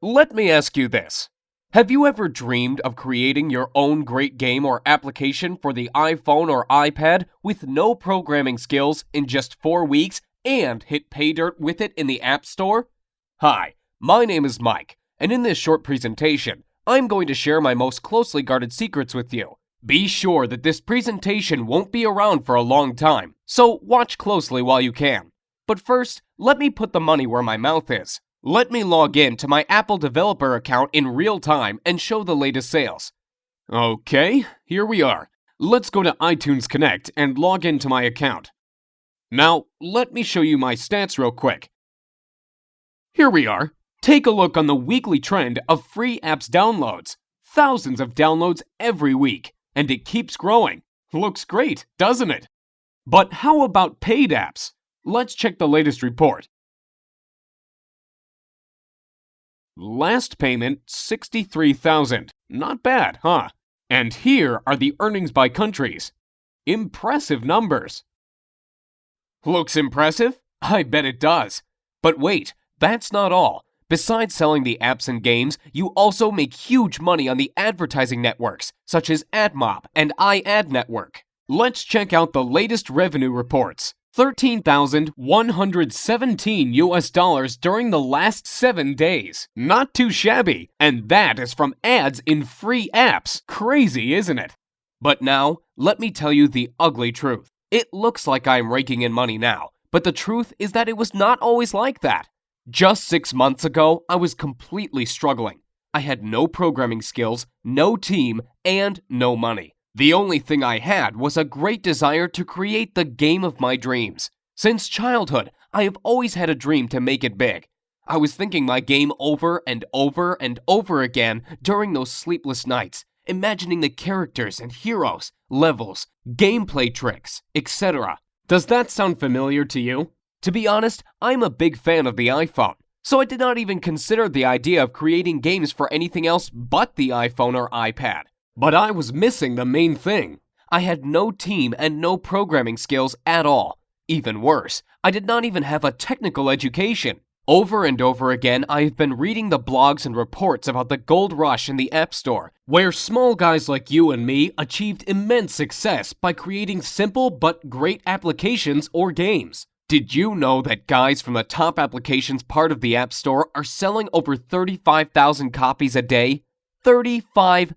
Let me ask you this. Have you ever dreamed of creating your own great game or application for the iPhone or iPad with no programming skills in just 4 weeks and hit pay dirt with it in the App Store? Hi, my name is Mike, and in this short presentation, I'm going to share my most closely guarded secrets with you. Be sure that this presentation won't be around for a long time, so watch closely while you can. But first, let me put the money where my mouth is. Let me log in to my Apple developer account in real time and show the latest sales. Okay, here we are. Let's go to iTunes Connect and log into my account. Now, let me show you my stats real quick. Here we are. Take a look on the weekly trend of free apps downloads. Thousands of downloads every week, and it keeps growing. Looks great, doesn't it? But how about paid apps? Let's check the latest report. Last payment, $63,000. Not bad, huh? And here are the earnings by countries. Impressive numbers. Looks impressive? I bet it does. But wait, that's not all. Besides selling the apps and games, you also make huge money on the advertising networks, such as AdMob and iAdNetwork. Let's check out the latest revenue reports. $13,117 during the last 7 days. Not too shabby, and that is from ads in free apps. Crazy, isn't it? But now, let me tell you the ugly truth. It looks like I'm raking in money now, but the truth is that it was not always like that. Just 6 months ago, I was completely struggling. I had no programming skills, no team, and no money. The only thing I had was a great desire to create the game of my dreams. Since childhood, I have always had a dream to make it big. I was thinking my game over and over and over again during those sleepless nights, imagining the characters and heroes, levels, gameplay tricks, etc. Does that sound familiar to you? To be honest, I'm a big fan of the iPhone, so I did not even consider the idea of creating games for anything else but the iPhone or iPad. But I was missing the main thing. I had no team and no programming skills at all. Even worse, I did not even have a technical education. Over and over again, I have been reading the blogs and reports about the gold rush in the App Store, where small guys like you and me achieved immense success by creating simple but great applications or games. Did you know that guys from the top applications part of the App Store are selling over 35,000 copies a day? 35,000!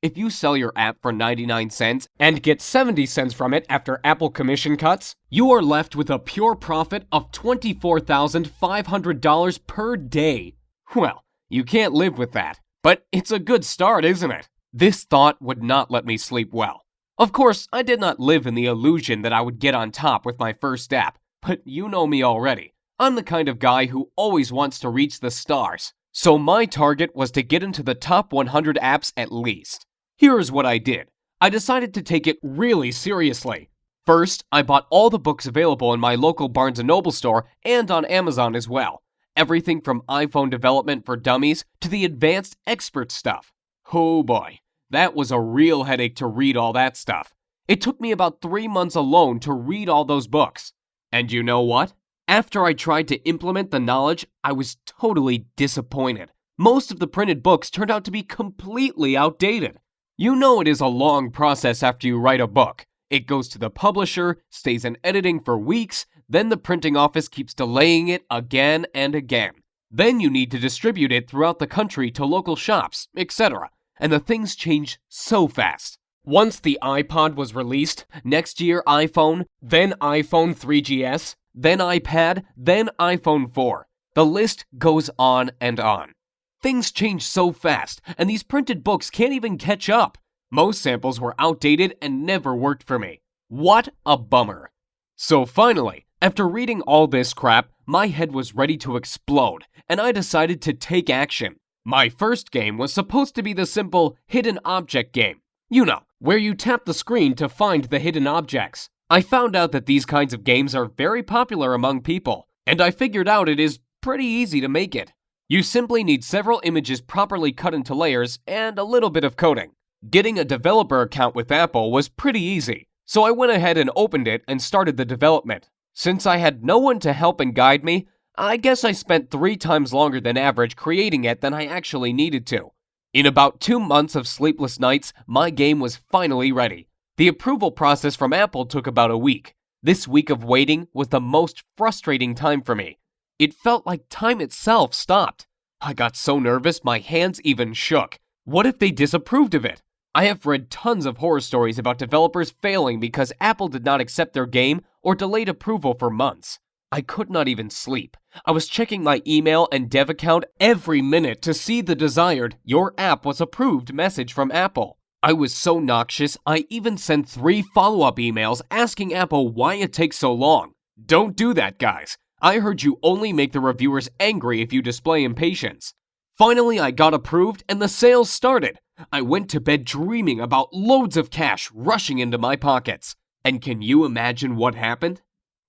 If you sell your app for 99 cents and get 70 cents from it after Apple commission cuts, you are left with a pure profit of $24,500 per day. Well, you can't live with that, but it's a good start, isn't it? This thought would not let me sleep well. Of course, I did not live in the illusion that I would get on top with my first app, but you know me already. I'm the kind of guy who always wants to reach the stars. So my target was to get into the top 100 apps at least. Here's what I did. I decided to take it really seriously. First, I bought all the books available in my local Barnes & Noble store and on Amazon as well. Everything from iPhone development for dummies to the advanced expert stuff. Oh boy, that was a real headache to read all that stuff. It took me about 3 months alone to read all those books. And you know what? After I tried to implement the knowledge, I was totally disappointed. Most of the printed books turned out to be completely outdated. You know it is a long process after you write a book. It goes to the publisher, stays in editing for weeks, then the printing office keeps delaying it again and again. Then you need to distribute it throughout the country to local shops, etc. And the things change so fast. Once the iPod was released, next year iPhone, then iPhone 3GS, then iPad, then iPhone 4. The list goes on and on. Things change so fast, and these printed books can't even catch up. Most samples were outdated and never worked for me. What a bummer. So finally, after reading all this crap, my head was ready to explode, and I decided to take action. My first game was supposed to be the simple hidden object game. You know, where you tap the screen to find the hidden objects. I found out that these kinds of games are very popular among people, and I figured out it is pretty easy to make it. You simply need several images properly cut into layers and a little bit of coding. Getting a developer account with Apple was pretty easy, so I went ahead and opened it and started the development. Since I had no one to help and guide me, I guess I spent 3 times longer than average creating it than I actually needed to. In about 2 months of sleepless nights, my game was finally ready. The approval process from Apple took about a week. This week of waiting was the most frustrating time for me. It felt like time itself stopped. I got so nervous my hands even shook. What if they disapproved of it? I have read tons of horror stories about developers failing because Apple did not accept their game or delayed approval for months. I could not even sleep. I was checking my email and dev account every minute to see the desired "Your app was approved" message from Apple. I was so noxious, I even sent 3 follow-up emails asking Apple why it takes so long. Don't do that, guys. I heard you only make the reviewers angry if you display impatience. Finally, I got approved and the sales started. I went to bed dreaming about loads of cash rushing into my pockets. And can you imagine what happened?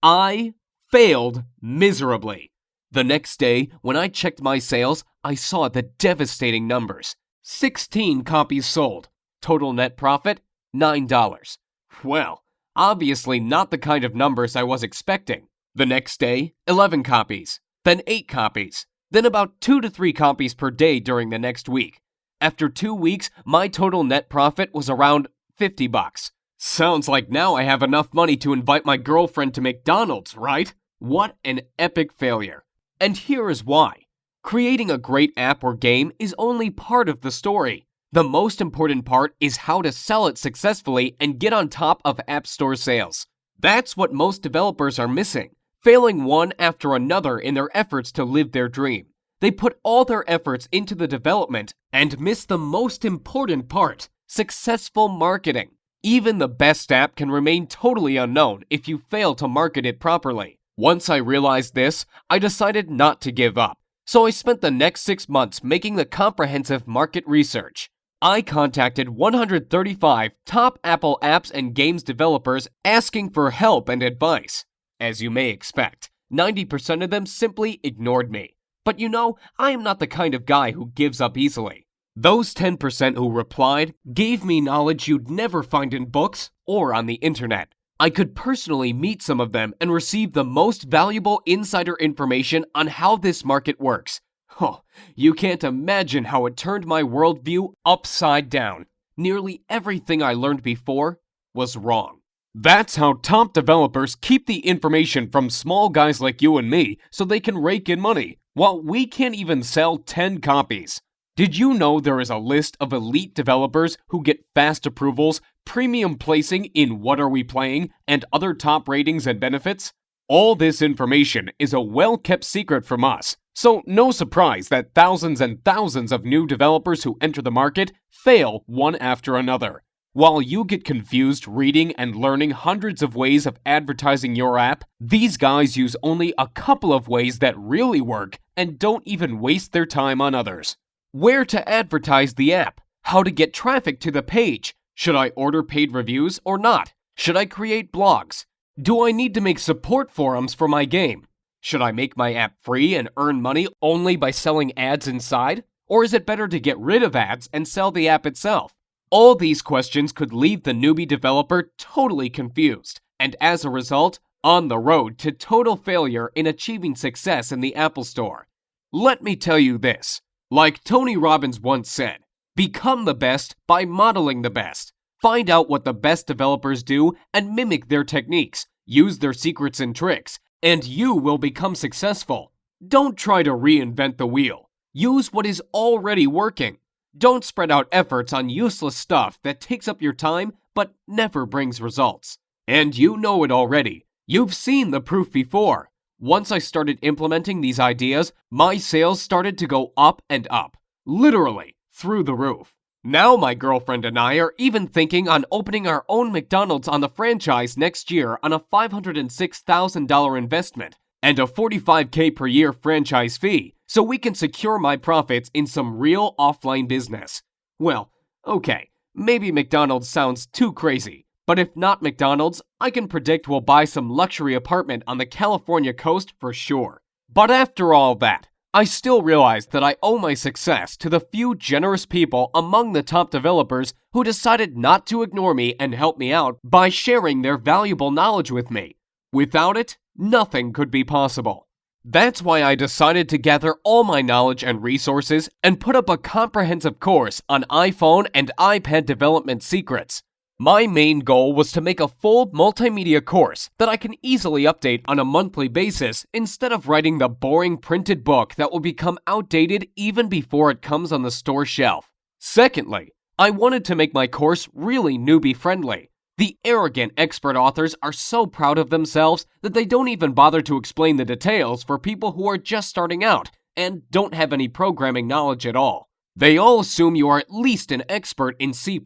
I failed miserably. The next day, when I checked my sales, I saw the devastating numbers. 16 copies sold. Total net profit, $9. Well, obviously not the kind of numbers I was expecting. The next day, 11 copies, then 8 copies, then about 2 to 3 copies per day during the next week. After 2 weeks, my total net profit was around $50. Sounds like now I have enough money to invite my girlfriend to McDonald's, right? What an epic failure. And here is why. Creating a great app or game is only part of the story. The most important part is how to sell it successfully and get on top of App Store sales. That's what most developers are missing, failing one after another in their efforts to live their dream. They put all their efforts into the development and miss the most important part, successful marketing. Even the best app can remain totally unknown if you fail to market it properly. Once I realized this, I decided not to give up. So I spent the next 6 months making the comprehensive market research. I contacted 135 top Apple apps and games developers asking for help and advice. As you may expect, 90% of them simply ignored me. But you know, I am not the kind of guy who gives up easily. Those 10% who replied gave me knowledge you'd never find in books or on the internet. I could personally meet some of them and receive the most valuable insider information on how this market works. Oh, you can't imagine how it turned my worldview upside down. Nearly everything I learned before was wrong. That's how top developers keep the information from small guys like you and me so they can rake in money, while we can't even sell 10 copies. Did you know there is a list of elite developers who get fast approvals, premium placing in What Are We Playing, and other top ratings and benefits? All this information is a well-kept secret from us, so no surprise that thousands and thousands of new developers who enter the market fail one after another. While you get confused reading and learning hundreds of ways of advertising your app, these guys use only a couple of ways that really work and don't even waste their time on others. Where to advertise the app? How to get traffic to the page? Should I order paid reviews or not? Should I create blogs? Do I need to make support forums for my game? Should I make my app free and earn money only by selling ads inside? Or is it better to get rid of ads and sell the app itself? All these questions could leave the newbie developer totally confused, and as a result, on the road to total failure in achieving success in the Apple Store. Let me tell you this. Like Tony Robbins once said, become the best by modeling the best. Find out what the best developers do and mimic their techniques. Use their secrets and tricks, and you will become successful. Don't try to reinvent the wheel. Use what is already working. Don't spread out efforts on useless stuff that takes up your time but never brings results. And you know it already. You've seen the proof before. Once I started implementing these ideas, my sales started to go up and up. Literally, through the roof. Now my girlfriend and I are even thinking on opening our own McDonald's on the franchise next year on a $506,000 investment and a $45K per year franchise fee, so we can secure my profits in some real offline business. Well, okay, maybe McDonald's sounds too crazy, but if not McDonald's, I can predict we'll buy some luxury apartment on the California coast for sure. But after all that, I still realize that I owe my success to the few generous people among the top developers who decided not to ignore me and help me out by sharing their valuable knowledge with me. Without it, nothing could be possible. That's why I decided to gather all my knowledge and resources and put up a comprehensive course on iPhone and iPad development secrets. My main goal was to make a full multimedia course that I can easily update on a monthly basis instead of writing the boring printed book that will become outdated even before it comes on the store shelf. Secondly, I wanted to make my course really newbie-friendly. The arrogant expert authors are so proud of themselves that they don't even bother to explain the details for people who are just starting out and don't have any programming knowledge at all. They all assume you are at least an expert in C++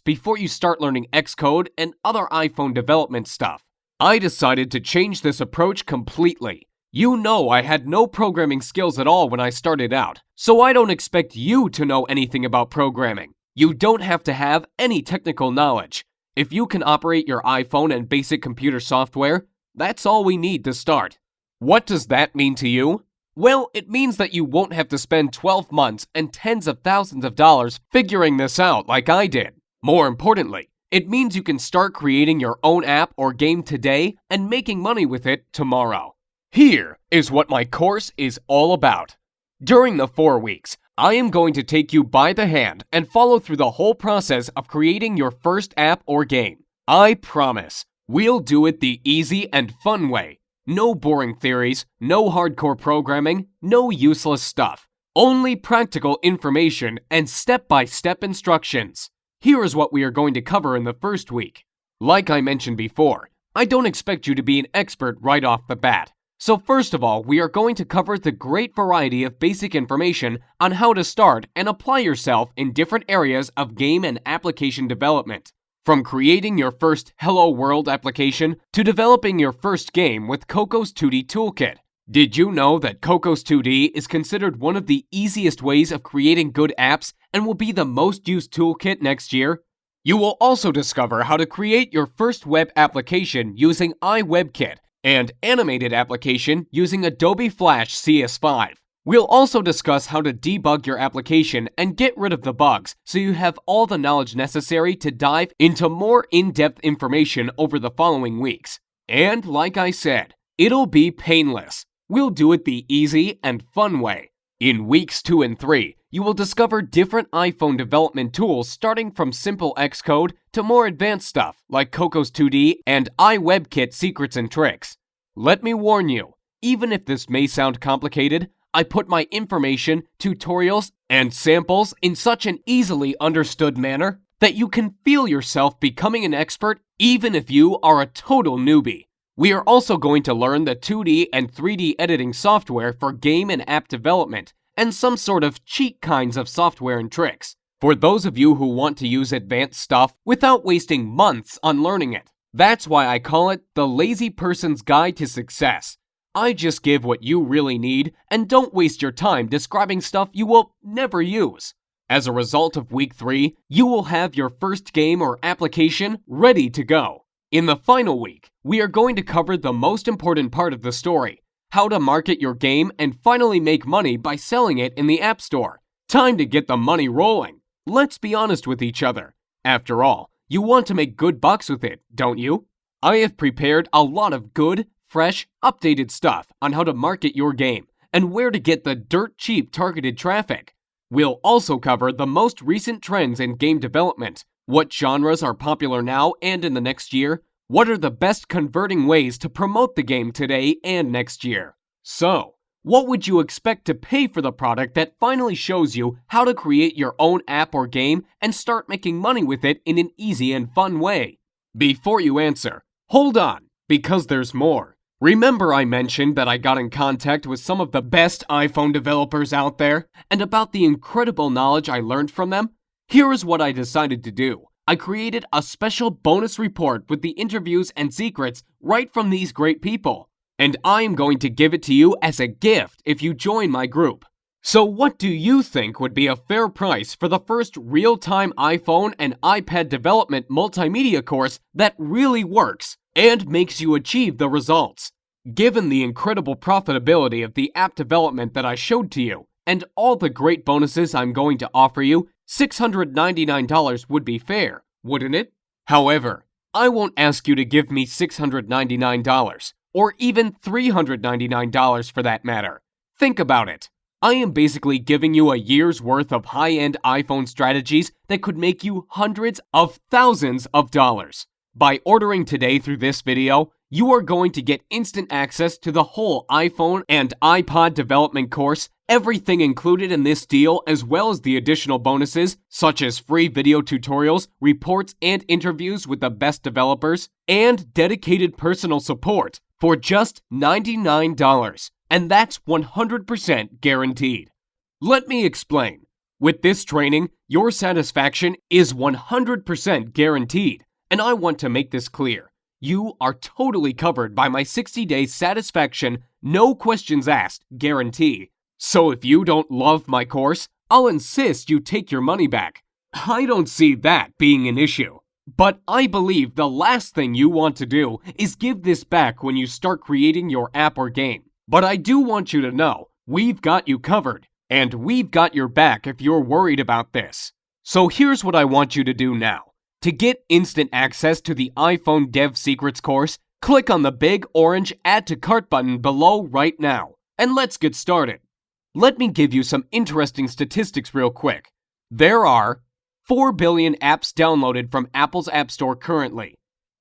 before you start learning Xcode and other iPhone development stuff. I decided to change this approach completely. You know I had no programming skills at all when I started out, so I don't expect you to know anything about programming. You don't have to have any technical knowledge. If you can operate your iPhone and basic computer software, that's all we need to start. What does that mean to you? Well, it means that you won't have to spend 12 months and tens of thousands of dollars figuring this out like I did. More importantly, it means you can start creating your own app or game today and making money with it tomorrow. Here is what my course is all about. During the 4 weeks, I am going to take you by the hand and follow through the whole process of creating your first app or game. I promise, we'll do it the easy and fun way. No boring theories, no hardcore programming, no useless stuff. Only practical information and step-by-step instructions. Here is what we are going to cover in the first week. Like I mentioned before, I don't expect you to be an expert right off the bat. So first of all, we are going to cover the great variety of basic information on how to start and apply yourself in different areas of game and application development. From creating your first Hello World application to developing your first game with Cocos 2D Toolkit. Did you know that Cocos 2D is considered one of the easiest ways of creating good apps and will be the most used toolkit next year? You will also discover how to create your first web application using iWebKit and animated application using Adobe Flash CS5. We'll also discuss how to debug your application and get rid of the bugs so you have all the knowledge necessary to dive into more in-depth information over the following weeks. And like I said, it'll be painless. We'll do it the easy and fun way. In weeks 2 and 3, you will discover different iPhone development tools starting from simple Xcode to more advanced stuff like Cocos 2D and iWebKit secrets and tricks. Let me warn you, even if this may sound complicated, I put my information, tutorials, and samples in such an easily understood manner that you can feel yourself becoming an expert even if you are a total newbie. We are also going to learn the 2D and 3D editing software for game and app development and some sort of cheat kinds of software and tricks for those of you who want to use advanced stuff without wasting months on learning it. That's why I call it the Lazy Person's Guide to Success. I just give what you really need and don't waste your time describing stuff you will never use. As a result of week 3, you will have your first game or application ready to go. In the final week, we are going to cover the most important part of the story, how to market your game and finally make money by selling it in the App Store. Time to get the money rolling. Let's be honest with each other. After all, you want to make good bucks with it, don't you? I have prepared a lot of good, fresh, updated stuff on how to market your game and where to get the dirt cheap targeted traffic. We'll also cover the most recent trends in game development, what genres are popular now and in the next year, what are the best converting ways to promote the game today and next year. So, what would you expect to pay for the product that finally shows you how to create your own app or game and start making money with it in an easy and fun way? Before you answer, hold on, because there's more. Remember I mentioned that I got in contact with some of the best iPhone developers out there and about the incredible knowledge I learned from them? Here is what I decided to do. I created a special bonus report with the interviews and secrets right from these great people. And I am going to give it to you as a gift if you join my group. So what do you think would be a fair price for the first real-time iPhone and iPad development multimedia course that really works and makes you achieve the results? Given the incredible profitability of the app development that I showed to you, and all the great bonuses I'm going to offer you, $699 would be fair, wouldn't it? However, I won't ask you to give me $699. or even $399 for that matter. Think about it. I am basically giving you a year's worth of high-end iPhone strategies that could make you hundreds of thousands of dollars. By ordering today through this video, you are going to get instant access to the whole iPhone and iPod development course, everything included in this deal, as well as the additional bonuses such as free video tutorials, reports, and interviews with the best developers, and dedicated personal support for just $99. And that's 100% guaranteed. Let me explain. With this training, your satisfaction is 100% guaranteed. And I want to make this clear. You are totally covered by my 60-day satisfaction, no questions asked guarantee. So if you don't love my course, I'll insist you take your money back. I don't see that being an issue. But I believe the last thing you want to do is give this back when you start creating your app or game. But I do want you to know, we've got you covered, and we've got your back if you're worried about this. So here's what I want you to do now. To get instant access to the iPhone Dev Secrets course, click on the big orange Add to Cart button below right now, and let's get started. Let me give you some interesting statistics real quick. There are 4 billion apps downloaded from Apple's App Store currently.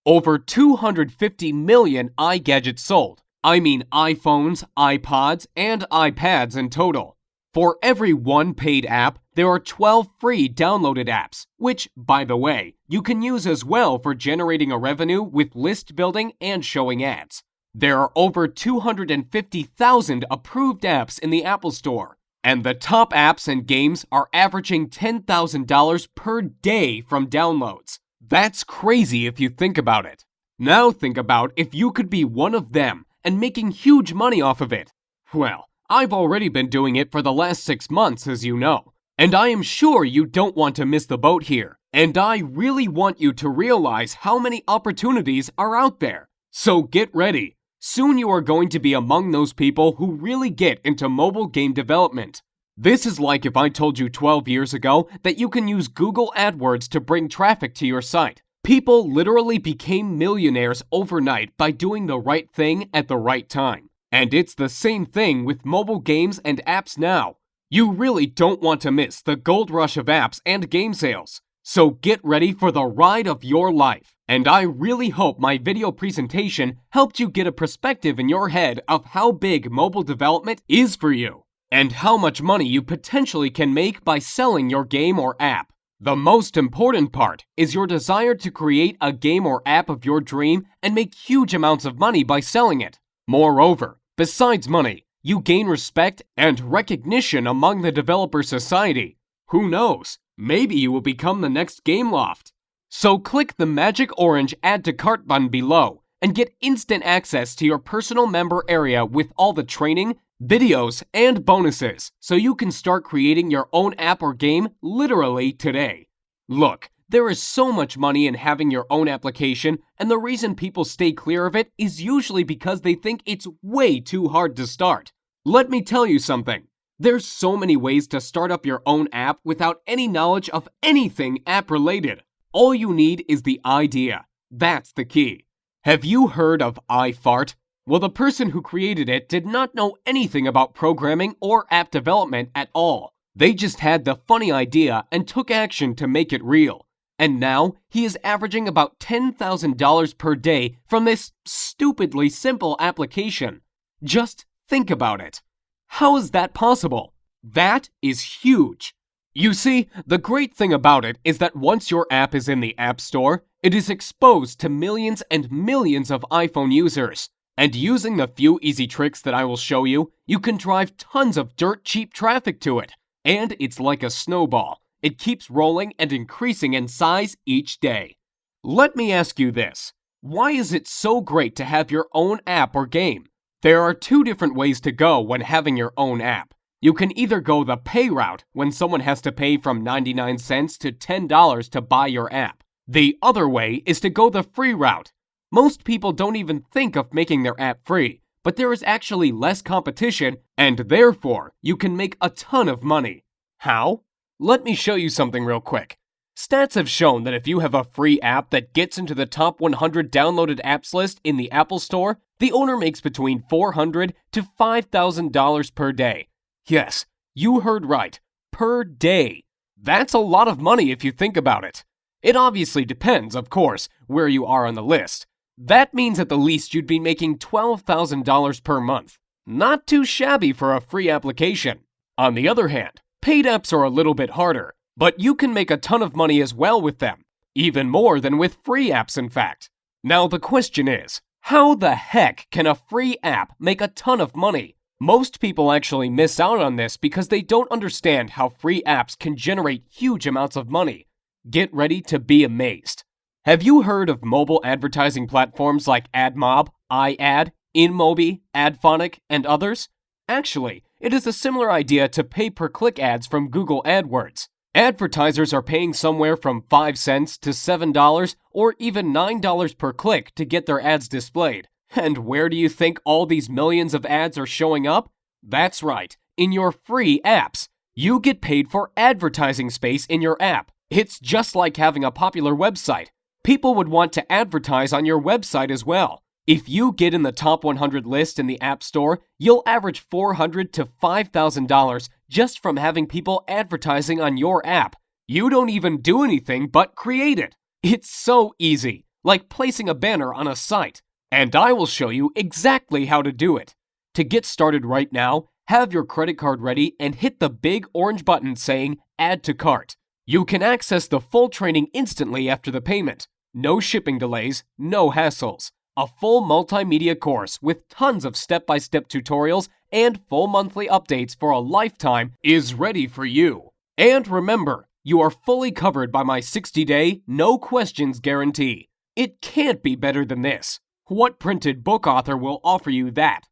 Over 250 million iGadgets sold. I mean iPhones, iPods, and iPads in total. For every one paid app, there are 12 free downloaded apps, which, by the way, you can use as well for generating a revenue with list building and showing ads. There are over 250,000 approved apps in the Apple Store, and the top apps and games are averaging $10,000 per day from downloads. That's crazy if you think about it. Now think about if you could be one of them and making huge money off of it. Well, I've already been doing it for the last 6 months, as you know. And I am sure you don't want to miss the boat here. And I really want you to realize how many opportunities are out there. So get ready. Soon you are going to be among those people who really get into mobile game development. This is like if I told you 12 years ago that you can use Google AdWords to bring traffic to your site. People literally became millionaires overnight by doing the right thing at the right time. And it's the same thing with mobile games and apps now. You really don't want to miss the gold rush of apps and game sales. So get ready for the ride of your life. And I really hope my video presentation helped you get a perspective in your head of how big mobile development is for you, and how much money you potentially can make by selling your game or app. The most important part is your desire to create a game or app of your dream and make huge amounts of money by selling it. Moreover, besides money, you gain respect and recognition among the developer society. Who knows? Maybe you will become the next Gameloft. So click the magic orange Add to Cart button below and get instant access to your personal member area with all the training, videos, and bonuses so you can start creating your own app or game literally today. Look, there is so much money in having your own application, and the reason people stay clear of it is usually because they think it's way too hard to start. Let me tell you something. There's so many ways to start up your own app without any knowledge of anything app-related. All you need is the idea. That's the key. Have you heard of iFart? Well, the person who created it did not know anything about programming or app development at all. They just had the funny idea and took action to make it real. And now, he is averaging about $10,000 per day from this stupidly simple application. Just think about it. How is that possible? That is huge. You see, the great thing about it is that once your app is in the App Store, it is exposed to millions and millions of iPhone users. And using the few easy tricks that I will show you, you can drive tons of dirt cheap traffic to it. And it's like a snowball. It keeps rolling and increasing in size each day. Let me ask you this. Why is it so great to have your own app or game? There are 2 different ways to go when having your own app. You can either go the pay route, when someone has to pay from 99 cents to $10 to buy your app. The other way is to go the free route. Most people don't even think of making their app free, but there is actually less competition, and therefore, you can make a ton of money. How? Let me show you something real quick. Stats have shown that if you have a free app that gets into the top 100 downloaded apps list in the Apple Store, The owner makes between $400 to $5,000 per day. Yes, you heard right, per day. That's a lot of money if you think about it. It obviously depends, of course, where you are on the list. That means at the least you'd be making $12,000 per month. Not too shabby for a free application. On the other hand, paid apps are a little bit harder, but you can make a ton of money as well with them. Even more than with free apps, in fact. Now the question is, how the heck can a free app make a ton of money? Most people actually miss out on this because they don't understand how free apps can generate huge amounts of money. Get ready to be amazed. Have you heard of mobile advertising platforms like AdMob, iAd, InMobi, AdPhonic, and others? Actually, it is a similar idea to pay-per-click ads from Google AdWords. Advertisers are paying somewhere from 5 cents to $7 or even $9 per click to get their ads displayed. And where do you think all these millions of ads are showing up? That's right, in your free apps. You get paid for advertising space in your app. It's just like having a popular website. People would want to advertise on your website as well. If you get in the top 100 list in the App Store, you'll average $400 to $5,000 just from having people advertising on your app. You don't even do anything but create it. It's so easy, like placing a banner on a site. And I will show you exactly how to do it. To get started right now, have your credit card ready and hit the big orange button saying Add to Cart. You can access the full training instantly after the payment. No shipping delays, no hassles. A full multimedia course with tons of step-by-step tutorials and full monthly updates for a lifetime is ready for you. And remember, you are fully covered by my 60-day, no questions guarantee. It can't be better than this. What printed book author will offer you that?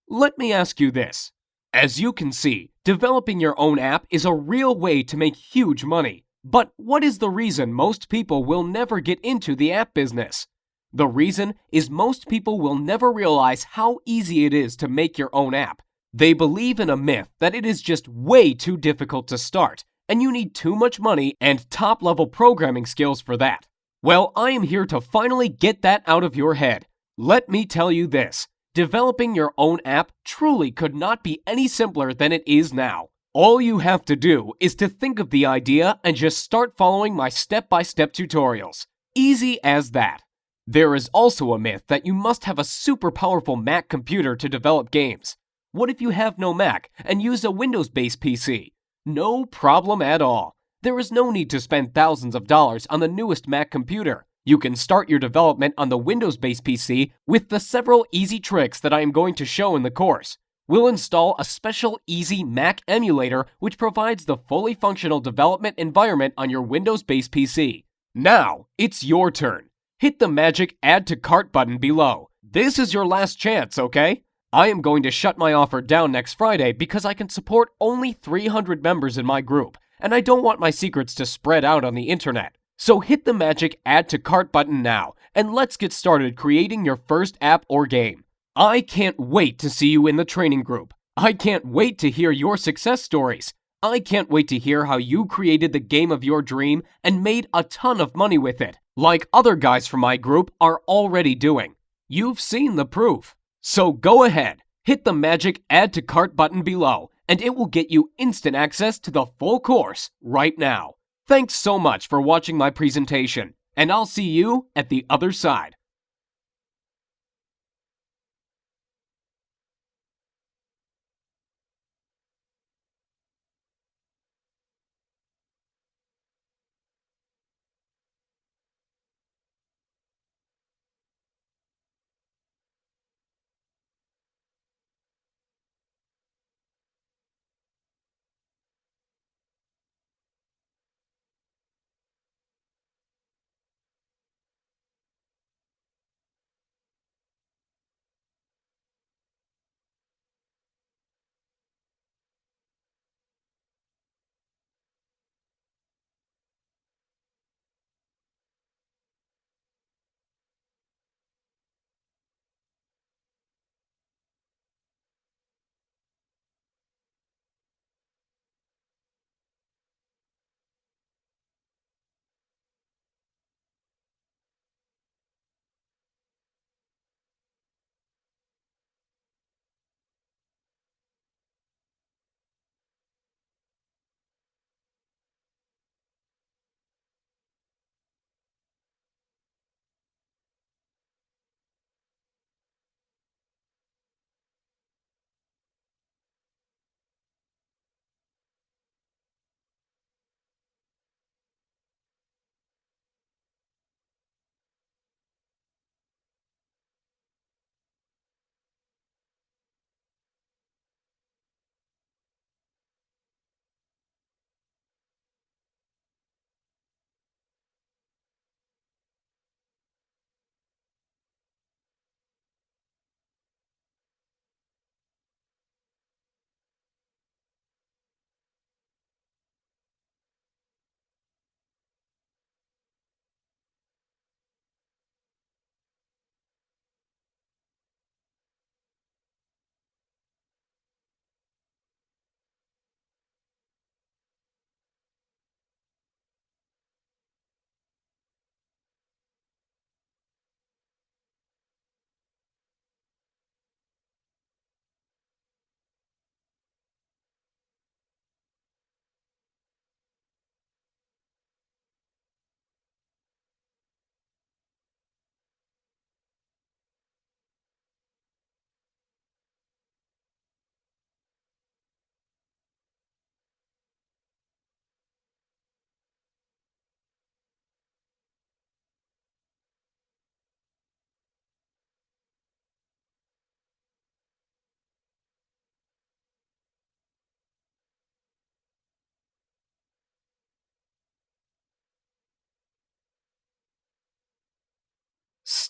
Let me ask you this. As you can see, developing your own app is a real way to make huge money. But what is the reason most people will never get into the app business? The reason is most people will never realize how easy it is to make your own app. They believe in a myth that it is just way too difficult to start, and you need too much money and top-level programming skills for that. Well, I am here to finally get that out of your head. Let me tell you this. Developing your own app truly could not be any simpler than it is now. All you have to do is to think of the idea and just start following my step-by-step tutorials. Easy as that. There is also a myth that you must have a super powerful Mac computer to develop games. What if you have no Mac and use a Windows-based PC? No problem at all. There is no need to spend thousands of dollars on the newest Mac computer. You can start your development on the Windows-based PC with the several easy tricks that I am going to show in the course. We'll install a special easy Mac emulator which provides the fully functional development environment on your Windows-based PC. Now, it's your turn. Hit the magic Add to Cart button below. This is your last chance, okay? I am going to shut my offer down next Friday because I can support only 300 members in my group, and I don't want my secrets to spread out on the internet. So hit the magic Add to Cart button now, and let's get started creating your first app or game. I can't wait to see you in the training group. I can't wait to hear your success stories. I can't wait to hear how you created the game of your dream and made a ton of money with it, like other guys from my group are already doing. You've seen the proof. So go ahead, hit the magic Add to Cart button below, and it will get you instant access to the full course right now. Thanks so much for watching my presentation, and I'll see you at the other side.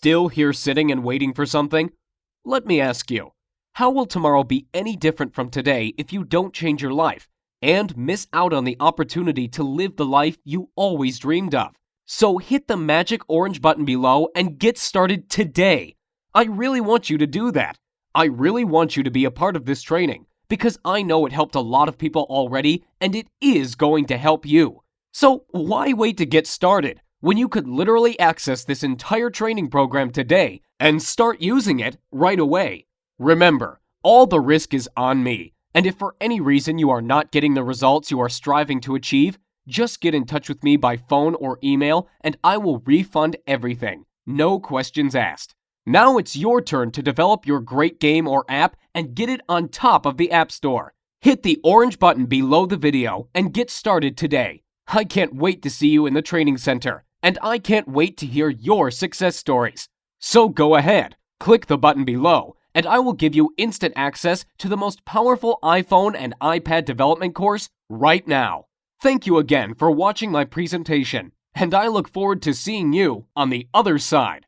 Still here sitting and waiting for something? Let me ask you, how will tomorrow be any different from today if you don't change your life and miss out on the opportunity to live the life you always dreamed of? So hit the magic orange button below and get started today. I really want you to do that. I really want you to be a part of this training because I know it helped a lot of people already and it is going to help you. So why wait to get started when you could literally access this entire training program today and start using it right away? Remember, all the risk is on me, and if for any reason you are not getting the results you are striving to achieve, just get in touch with me by phone or email and I will refund everything. No questions asked. Now it's your turn to develop your great game or app and get it on top of the App Store. Hit the orange button below the video and get started today. I can't wait to see you in the training center, and I can't wait to hear your success stories. So go ahead, click the button below, and I will give you instant access to the most powerful iPhone and iPad development course right now. Thank you again for watching my presentation, and I look forward to seeing you on the other side.